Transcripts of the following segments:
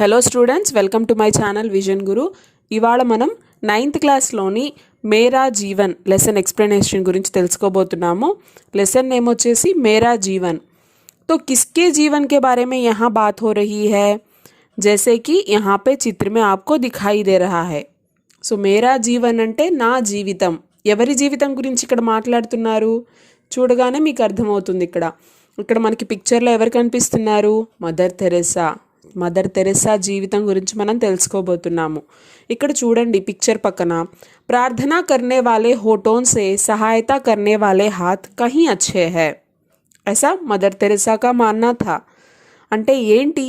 Hello students, welcome to my channel Vision Guru. ఇవాళ మనం 9th క్లాస్లోని మేరా Jeevan lesson explanation గురించి తెలుసుకోబోతున్నాము. Lesson name వచ్చేసి మేరా जीवन। तो किसके जीवन के बारे में यहाँ बात हो रही है, जैसे कि यहाँ पे चित्र में आपको दिखाई दे रहा है। సో మేరా జీవన్ అంటే నా జీవితం, ఎవరి జీవితం గురించి ఇక్కడ మాట్లాడుతున్నారు చూడగానే మీకు అర్థమవుతుంది. ఇక్కడ మనకి పిక్చర్లో ఎవరు కనిపిస్తున్నారు? మదర్ తెరెసా జీవితం గురించి మనం తెలుసుకోబోతున్నాము. ఇక్కడ చూడండి పిక్చర్ పక్కన, ప్రార్థనా करने वाले होठों से सहायता करने वाले हाथ कहीं अच्छे है, ऐसा మదర్ తెరెసా का मानना था. అంటే ఏంటి?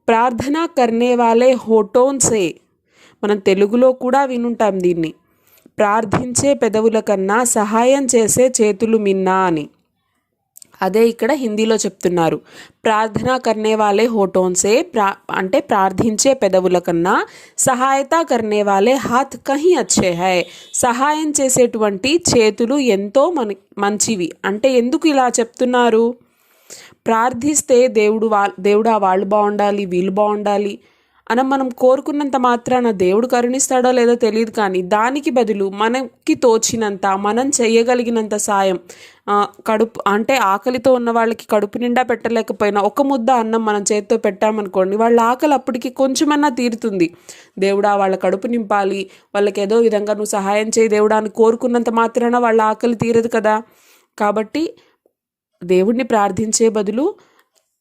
ప్రార్థనా करने वाले होठों से, మనం తెలుగులో కూడా వినుంటాం దీన్ని, ప్రార్థించే పెదవుల కన్నా సహాయం చేసే చేతులు మిన్నా అని. అదే ఇక్కడ హిందీలో చెప్తున్నారు. ప్రార్థనా కర్నే వాలే హోటోన్సే, అంటే ప్రార్థించే పెదవుల కన్నా సహాయత కర్నే వాలే హాత్ కహీ అచ్చే హై, సహాయం చేసేటువంటి చేతులు ఎంతో మంచివి. అంటే ఎందుకు ఇలా చెప్తున్నారు? ప్రార్థిస్తే దేవుడా వాళ్ళు బాగుండాలి, వీళ్ళు బాగుండాలి అని మనం కోరుకున్నంత మాత్రాన దేవుడు కరుణిస్తాడో లేదో తెలియదు, కానీ దానికి బదులు మనకి తోచినంత, మనం చేయగలిగినంత సాయం, కడుపు అంటే ఆకలితో ఉన్న వాళ్ళకి కడుపు నిండా పెట్టలేకపోయినా ఒక ముద్ద అన్నం మనం చేతితో పెట్టామనుకోండి, వాళ్ళ ఆకలి అప్పటికి కొంచెమన్నా తీరుతుంది. దేవుడా వాళ్ళ కడుపు నింపాలి, వాళ్ళకి ఏదో విధంగా నువ్వు సహాయం చేయి దేవుడా అని కోరుకున్నంత మాత్రాన వాళ్ళ ఆకలి తీరదు కదా. కాబట్టి దేవుడిని ప్రార్థించే బదులు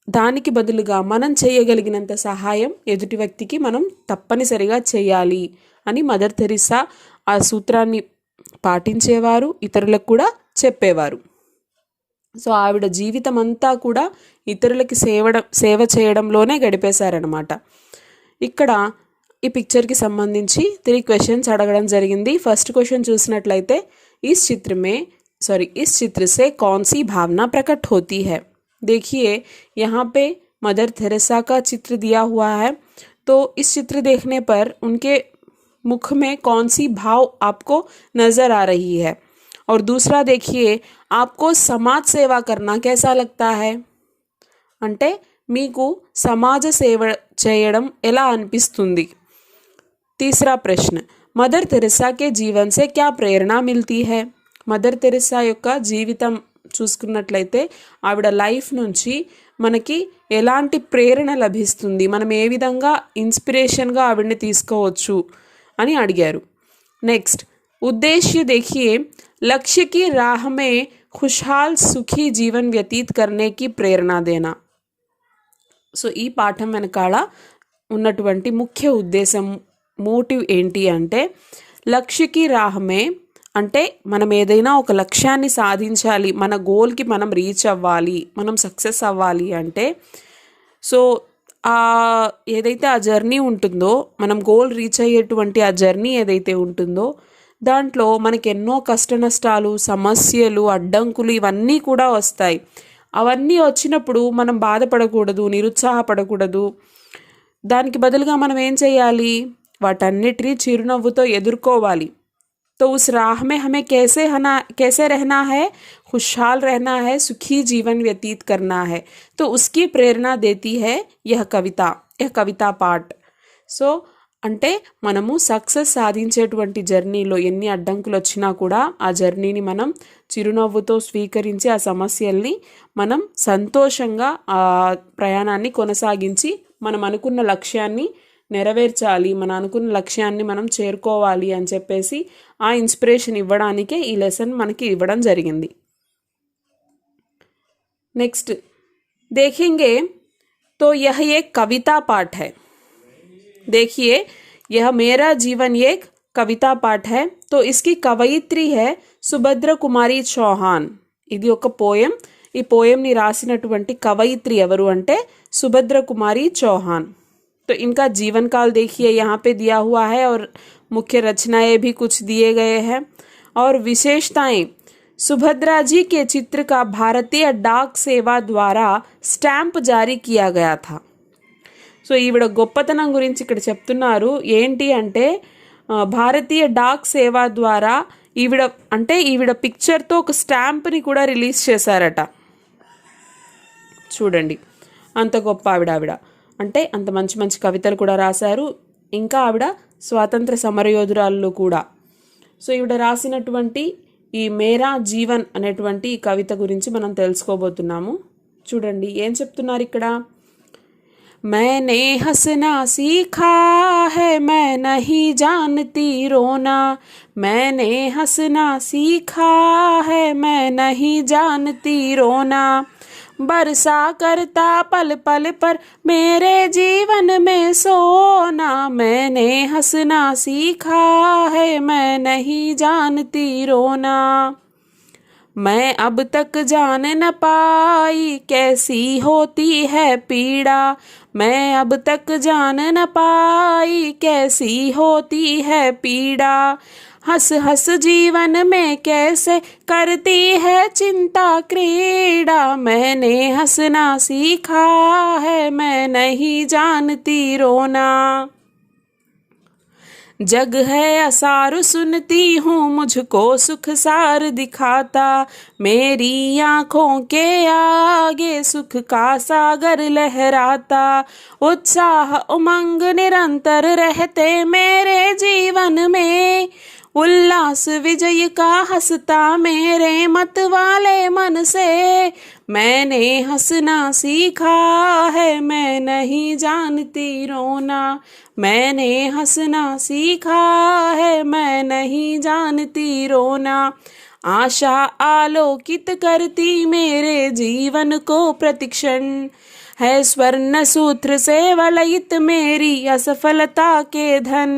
దానికి బదులుగా మనం చేయగలిగినంత సహాయం ఎదుటి వ్యక్తికి మనం తప్పనిసరిగా చేయాలి అని మదర్ తెరెసా ఆ సూత్రాన్ని పాటించేవారు, ఇతరులకు కూడా చెప్పేవారు. సో ఆవిడ జీవితం అంతా కూడా ఇతరులకి సేవ చేయడంలోనే గడిపేశారనమాట. ఇక్కడ ఈ పిక్చర్కి సంబంధించి 3 క్వశ్చన్స్ అడగడం జరిగింది. ఫస్ట్ క్వశ్చన్ చూసినట్లయితే, इस चित्र से कौन सी भावना प्रकट होती है। देखिए यहाँ पे मदर तेरेसा का चित्र दिया हुआ है, तो इस चित्र देखने पर उनके मुख में कौन सी भाव आपको नज़र आ रही है। और दूसरा देखिए, आपको समाज सेवा करना कैसा लगता है, అంటే మీకు సమాజ సేవ చేయడం ఎలా అనిపిస్తుంది. तीसरा प्रश्न, मदर तेरेसा के जीवन से क्या प्रेरणा मिलती है। మదర్ తెరెసా యొక్క జీవితం చూసుకున్నట్లయితే ఆవిడ లైఫ్ నుంచి మనకి ఎలాంటి ప్రేరణ లభిస్తుంది, మనం ఏ విధంగా ఇన్స్పిరేషన్గా ఆవిడని తీసుకోవచ్చు అని అడిగారు. నెక్స్ట్, ఉద్దేశ్య देखिए, लक्ष्य की राह में खुशहाल सुखी जीवन व्यतीत करने की प्रेरणा देना. సో ఈ పాఠం వెనకాల ఉన్నటువంటి ముఖ్య ఉద్దేశం, మోటివ్ ఏంటి అంటే, లక్ష్యకి రాహమే అంటే మనం ఏదైనా ఒక లక్ష్యాన్ని సాధించాలి, మన గోల్కి మనం రీచ్ అవ్వాలి, మనం సక్సెస్ అవ్వాలి అంటే, సో ఏదైతే ఆ జర్నీ ఉంటుందో, మనం గోల్ రీచ్ అయ్యేటువంటి ఆ జర్నీ ఏదైతే ఉంటుందో, దాంట్లో మనకి ఎన్నో కష్ట నష్టాలు, సమస్యలు, అడ్డంకులు ఇవన్నీ కూడా వస్తాయి. అవన్నీ వచ్చినప్పుడు మనం బాధపడకూడదు, నిరుత్సాహపడకూడదు. దానికి బదులుగా మనం ఏం చేయాలి? వాటన్నిటినీ చిరునవ్వుతో ఎదుర్కోవాలి. तो उस राह में हमें कैसे रहना है, खुशहाल रहना है, सुखी जीवन व्यतीत करना है. तो उसकी प्रेरणा देती है यह कविता पाठ. సో అంటే మనము సక్సెస్ సాధించేటువంటి జర్నీలో ఎన్ని అడ్డంకులు వచ్చినా కూడా ఆ జర్నీని మనం చిరునవ్వుతో స్వీకరించి ఆ సమస్యల్ని మనం సంతోషంగా ఆ ప్రయాణాన్ని కొనసాగించి మనం అనుకున్న లక్ష్యాన్ని నెరవేర్చాలి, మన అనుకున్న లక్ష్యాన్ని మనం చేరుకోవాలి అని చెప్పేసి ఆ ఇన్స్పిరేషన్ ఇవ్వడానికే ఈ లెసన్ మనకి ఇవ్వడం జరిగింది. నెక్స్ట్ देखेंगे तो यह एक कविता पाठ है. देखिए यह मेरा जीवन एक कविता पाठ है. तो इसकी कवयित्री है సుభద్ర కుమారి చౌహాన్. ఇది ఒక పోయం. ఈ పోయంని రాసినటువంటి కవయిత్రి ఎవరు అంటే సుభద్ర కుమారి చౌహాన్. तो इनका जीवन काल देखिए यहाँ पे दिया हुआ है, और मुख्य रचनाएं भी कुछ दिए गए हैं. और विशेषताएं, सुभद्रा जी के चित्र का भारतीय डाक सेवा द्वारा स्टैंप जारी किया गया था. సో ఈవిడ గొప్పతనం గురించి ఇక్కడ చెప్తున్నారు. ఏంటి అంటే, భారతీయ డాక్ సేవా ద్వారా ఈవిడ పిక్చర్తో ఒక స్టాంప్ని కూడా రిలీజ్ చేశారట. చూడండి అంత గొప్ప ఆవిడ. అంటే అంత మంచి మంచి కవితలు కూడా రాశారు. ఇంకా ఆవిడ స్వాతంత్ర సమరయోధురాలు కూడా. సో ఈవిడ రాసినటువంటి ఈ మేరా జీవన్ అనేటువంటి ఈ కవిత గురించి మనం తెలుసుకోబోతున్నాము. చూడండి ఏం చెప్తున్నారు ఇక్కడ. मैंने हंसना सीखा है मैं नहीं जानती रोना, मैंने हंसना सीखा है मैं नहीं जानती रोना, बरसा करता पल पल पर मेरे जीवन में सोना, मैंने हंसना सीखा है मैं नहीं जानती रोना, मैं अब तक जान न पाई कैसी होती है पीड़ा, मैं अब तक जान न पाई कैसी होती है पीड़ा, हंस हंस जीवन में कैसे करती है चिंता क्रीड़ा, मैंने हंसना सीखा है मैं नहीं जानती रोना, जग है असार सुनती हूँ मुझको सुख सार दिखाता, मेरी आँखों के आगे सुख का सागर लहराता, उत्साह उमंग निरंतर रहते मेरे जीवन में, उल्लास विजय का हंसता मेरे मत वाले मन से, मैंने हंसना सीखा है मैं नहीं जानती रोना, मैंने हंसना सीखा है मैं नहीं जानती रोना, आशा आलोकित करती मेरे जीवन को प्रतिक्षण, है स्वर्ण सूत्र से वलयित मेरी असफलता के धन,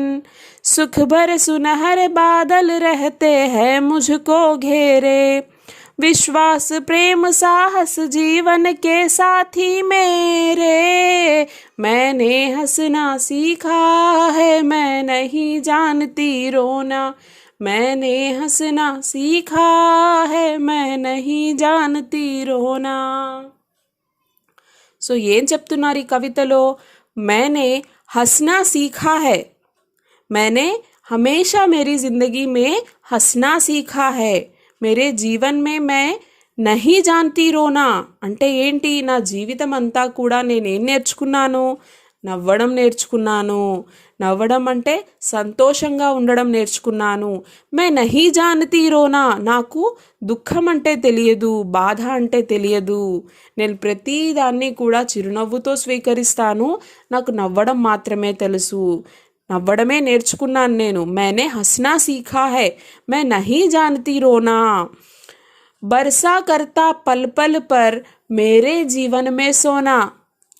सुख भर सुनहरे बादल रहते हैं मुझको घेरे, विश्वास प्रेम साहस जीवन के साथी मेरे, मैंने हंसना सीखा है मैं नहीं जानती रोना, मैंने हंसना सीखा है मैं नहीं जानती रोना. సో ఏం చెప్తున్నారు ఈ కవితలో. मैंने हंसना सीखा है, मैंने हमेशा मेरी ज़िंदगी में हंसना सीखा है, मेरे जीवन में मैं नहीं जानती रोना అంటే ఏంటి, నా జీవితం అంతా కూడా నేనేం నేర్చుకున్నాను, నవ్వడం నేర్చుకున్నాను. నవ్వడం అంటే సంతోషంగా ఉండడం నేర్చుకున్నాను. మే నహీ జానతీ రోనా, నాకు దుఃఖం అంటే తెలియదు, బాధ అంటే తెలియదు. నేను ప్రతి దాన్ని కూడా చిరునవ్వుతో స్వీకరిస్తాను, నాకు నవ్వడం మాత్రమే తెలుసు, నవ్వడమే నేర్చుకున్నాను నేను. मैंने हंसना सीखा है मैं नहीं जानती रोना, बरसा करता पल पल पर मेरे जीवन में सोना.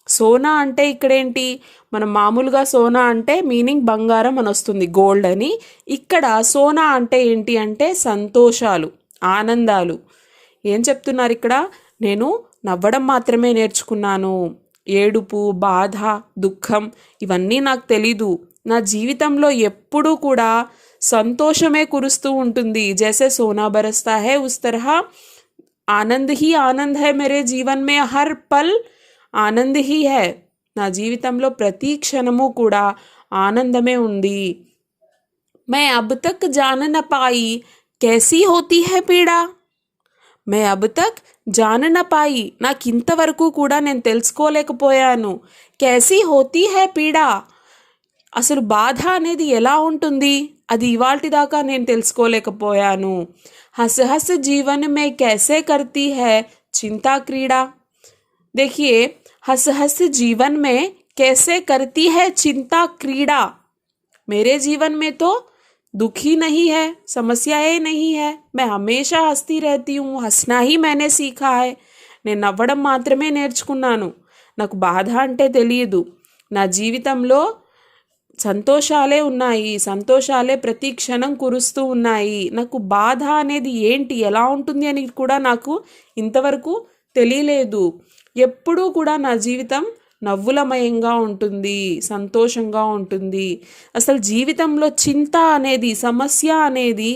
సోనా అంటే ఇక్కడేంటి, మనం మామూలుగా సోనా అంటే మీనింగ్ బంగారం అని వస్తుంది, గోల్డ్ అని. ఇక్కడ సోనా అంటే ఏంటి అంటే సంతోషాలు, ఆనందాలు. ఏం చెప్తున్నారు ఇక్కడ, నేను నవ్వడం మాత్రమే నేర్చుకున్నాను, ఏడుపు, బాధ, దుఃఖం ఇవన్నీ నాకు తెలీదు. నా జీవితంలో ఎప్పుడూ కూడా సంతోషమే కురుస్తూ ఉంటుంది. జైసే సోనా బరస్తా హై ఉస్ తరహ ఆనంద్ హీ ఆనంద్ హై మేరే జీవన్ మే, హర్ పల్ ఆనంద్ హీ హై. నా జీవితంలో ప్రతి క్షణము కూడా ఆనందమే ఉంది. మే అబ్ తక్ జాన్ న పాయి कैसी होती है పీడా, మే అబ్ తక్ జాన్ న పాయి, నాకు ఇంతవరకు కూడా నేను తెలుసుకోలేకపోయాను. कैसी होती है పీడా, అసలు బాధ అనేది ఎలా ఉంటుంది, అది ఇవాల్టి దాకా నేను తెలుసుకోలేకపోయాను. हंस हंस जीवन में कैसे करती है चिंता क्रीड़ा. देखिए, हंस हंस जीवन में कैसे करती है चिंता क्रीड़ा. मेरे जीवन में तो दुख ही नहीं है, समस्याएं नहीं है, मैं हमेशा हंसती रहती हूँ, हंसना ही मैंने सीखा है. నేను నవ్వడం మాత్రమే నేర్చుకున్నాను, నాకు బాధ అంటే తెలియదు. నా జీవితంలో సంతోషాలే ఉన్నాయి, సంతోషాలే ప్రతి క్షణం కురుస్తూ ఉన్నాయి. నాకు బాధ అనేది ఏంటి, ఎలా ఉంటుంది అని కూడా నాకు ఇంతవరకు తెలియలేదు. ఎప్పుడూ కూడా నా జీవితం నవ్వులమయంగా ఉంటుంది, సంతోషంగా ఉంటుంది. అసలు జీవితంలో చింత అనేది, సమస్య అనేది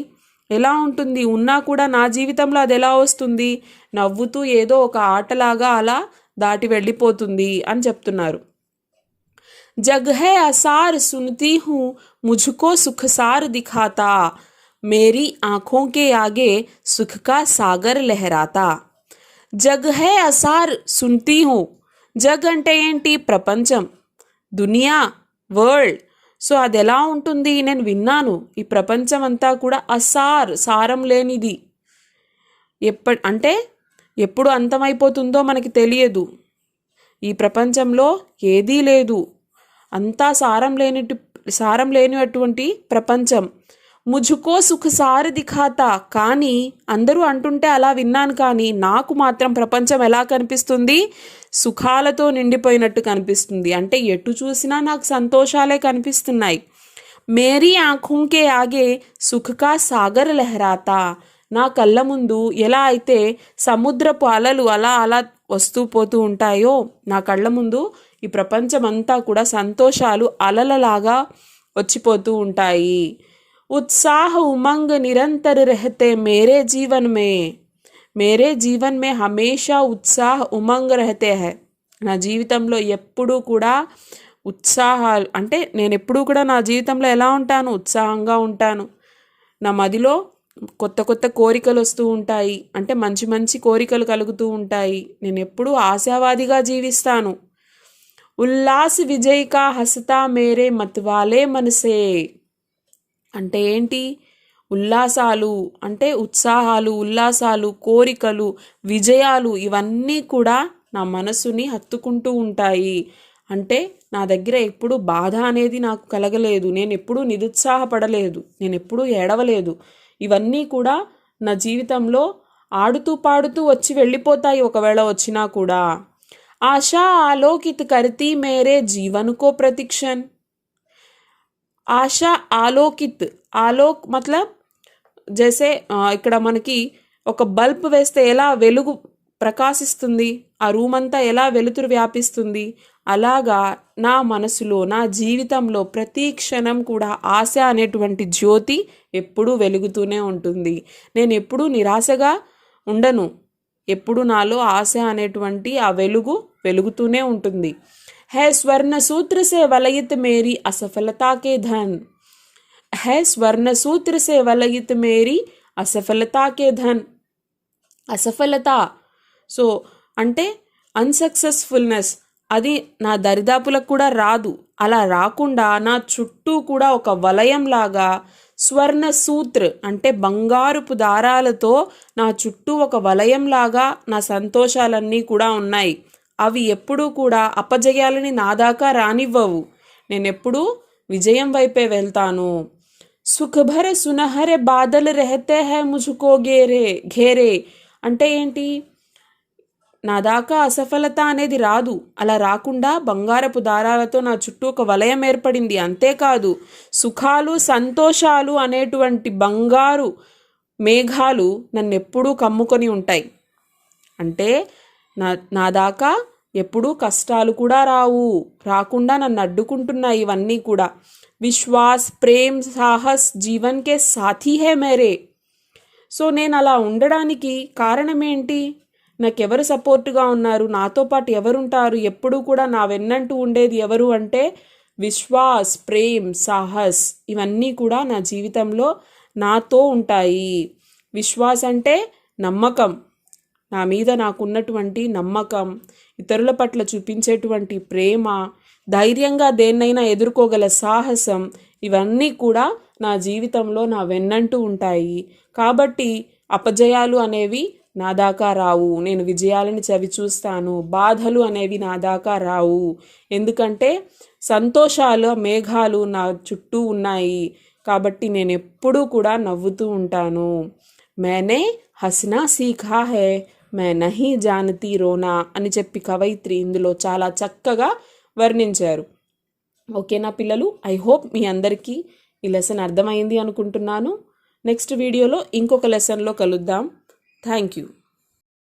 ఎలా ఉంటుంది, ఉన్నా కూడా నా జీవితంలో అది ఎలా వస్తుంది, నవ్వుతూ ఏదో ఒక ఆటలాగా అలా దాటి వెళ్ళిపోతుంది అని చెప్తున్నారు. जग है आसार सुनती हूँ मुझको सुखसार दिखाता, मेरी आँखों के आगे सुख का सागर लहराता. जग है आसार सुनती हूँ, జగ్ అంటే ఏంటి? ప్రపంచం, దునియా, వరల్డ్. సో అది ఎలా ఉంటుంది? నేను విన్నాను, ఈ ప్రపంచం అంతా కూడా సారం లేనిది. అంటే ఎప్పుడు అంతమైపోతుందో మనకి తెలియదు. ఈ ప్రపంచంలో ఏదీ లేదు, అంతా సారం లేనిటువంటి ప్రపంచం. ముझుకో సుఖసార దిఖాతా. కానీ అందరూ అంటుంటే అలా విన్నాను, కానీ నాకు మాత్రం ప్రపంచం ఎలా కనిపిస్తుంది? సుఖాలతో నిండిపోయినట్టు కనిపిస్తుంది. అంటే ఎటు చూసినా నాకు సంతోషాలే కనిపిస్తున్నాయి. మేరీ ఆంఖోంకే ఆగే సుఖకా సాగర్ లహరాతా. నా కళ్ళ ముందు ఎలా అయితే సముద్రపు అలలు అలా అలా వస్తూ పోతూ ఉంటాయో, నా కళ్ళ ముందు ఈ ప్రపంచం అంతా కూడా సంతోషాలు అలలలాగా వచ్చిపోతూ ఉంటాయి. उत्साह उमंग निरंतर रहते मेरे जीवन में हमेशा उत्साह उमंग रहते हैं. నా జీవితంలో ఎప్పుడూ కూడా ఉత్సాహాలు, అంటే నేను ఎప్పుడూ కూడా నా జీవితంలో ఎలా ఉంటాను? ఉత్సాహంగా ఉంటాను. నా మదిలో కొత్త కొత్త కోరికలు వస్తూ ఉంటాయి, అంటే మంచి మంచి కోరికలు కలుగుతూ ఉంటాయి. నేను ఎప్పుడూ ఆశావాదిగా జీవిస్తాను. ఉల్లాస్ విజయ్ కా హసతా మేరే మత్వాలే మనసే. అంటే ఏంటి? ఉల్లాసాలు అంటే ఉత్సాహాలు, ఉల్లాసాలు, కోరికలు, విజయాలు ఇవన్నీ కూడా నా మనసుని హత్తుకుంటూ ఉంటాయి. అంటే నా దగ్గర ఎప్పుడు బాధ అనేది నాకు కలగలేదు, నేను ఎప్పుడూ నిరుత్సాహపడలేదు, నేను ఎప్పుడూ ఏడవలేదు. ఇవన్నీ కూడా నా జీవితంలో ఆడుతూ పాడుతూ వచ్చి వెళ్ళిపోతాయి, ఒకవేళ వచ్చినా కూడా. ఆశా ఆలోకిత్ కర్తీ మేరే జీవన్కో ప్రతిక్షణ్. ఆశా ఆలోకిత్, ఆలోక్ మతలబ్ జైసే ఇక్కడ మనకి ఒక బల్బ్ వేస్తే ఎలా వెలుగు ప్రకాశిస్తుంది, ఆ రూమ్ అంతా ఎలా వెలుతురు వ్యాపిస్తుంది, అలాగా నా మనసులో, నా జీవితంలో ప్రతి క్షణం కూడా ఆశ అనేటువంటి జ్యోతి ఎప్పుడూ వెలుగుతూనే ఉంటుంది. నేను ఎప్పుడూ నిరాశగా ఉండను, ఎప్పుడు నాలో ఆశ అనేటువంటి ఆ వెలుగు వెలుగుతూనే ఉంటుంది. है स्वर्ण सूत्र से वलयित मेरी असफलता के धन. है स्वर्ण सूत्र से वलयित मेरी असफलता के धन. అసఫలత, సో అంటే అన్సక్సెస్ఫుల్నెస్, అది నా దరిదాపులకు కూడా రాదు. అలా రాకుండా నా చుట్టూ కూడా ఒక వలయంలాగా స్వర్ణ సూత్ర అంటే బంగారుపు దారాలతో నా చుట్టూ ఒక వలయంలాగా నా సంతోషాలన్నీ కూడా ఉన్నాయి. అవి ఎప్పుడూ కూడా అపజయాలని నా దాకా రానివ్వవు, నేనెప్పుడూ విజయం వైపే వెళ్తాను. సుఖభర సునహరే బాదల్ రెహతే హై ముझుకో ఘేరే. అంటే ఏంటి? నా దాకా అసఫలత అనేది రాదు, అలా రాకుండా బంగారపు దారాలతో నా చుట్టూ ఒక వలయం ఏర్పడింది. అంతేకాదు, సుఖాలు సంతోషాలు అనేటువంటి బంగారు మేఘాలు నన్నెప్పుడూ కమ్ముకొని ఉంటాయి. అంటే నా దాకా ఎప్పుడూ కష్టాలు కూడా రాకుండా నన్ను అడ్డుకుంటున్నాయి ఇవన్నీ కూడా. విశ్వాస్, ప్రేమ్, సాహస్ జీవన్ కే సాథీ హే మేరే. సో నేను అలా ఉండడానికి కారణం ఏంటి? నాకెవరు సపోర్టుగా ఉన్నారు, నాతో పాటు ఎవరుంటారు, ఎప్పుడూ కూడా నా వెన్నంటూ ఉండేది ఎవరు అంటే విశ్వాస్, ప్రేమ్, సాహస్ ఇవన్నీ కూడా నా జీవితంలో నాతో ఉంటాయి. విశ్వాస్ అంటే నమ్మకం, నా మీద నాకున్నటువంటి నమ్మకం, ఇతరుల పట్ల చూపించేటువంటి ప్రేమ, ధైర్యంగా దేన్నైనా ఎదుర్కోగల సాహసం, ఇవన్నీ కూడా నా జీవితంలో నా వెన్నంటూ ఉంటాయి. కాబట్టి అపజయాలు అనేవి నా దాకా రావు, నేను విజయాలను చవి చూస్తాను. బాధలు అనేవి నా దాకా రావు, ఎందుకంటే సంతోషాల మేఘాలు నా చుట్టూ ఉన్నాయి. కాబట్టి నేను ఎప్పుడూ కూడా నవ్వుతూ ఉంటాను. मैंने हंसना सीखा है मैं नहीं जानती रोना అని చెప్పి కవయిత్రి ఇందులో చాలా చక్కగా వర్ణించారు. ఓకేనా పిల్లలు? ఐ హోప్ మీ అందరికీ ఈ లెసన్ అర్థమైంది అనుకుంటున్నాను. నెక్స్ట్ వీడియోలో ఇంకొక లెసన్లో కలుద్దాం. Thank you.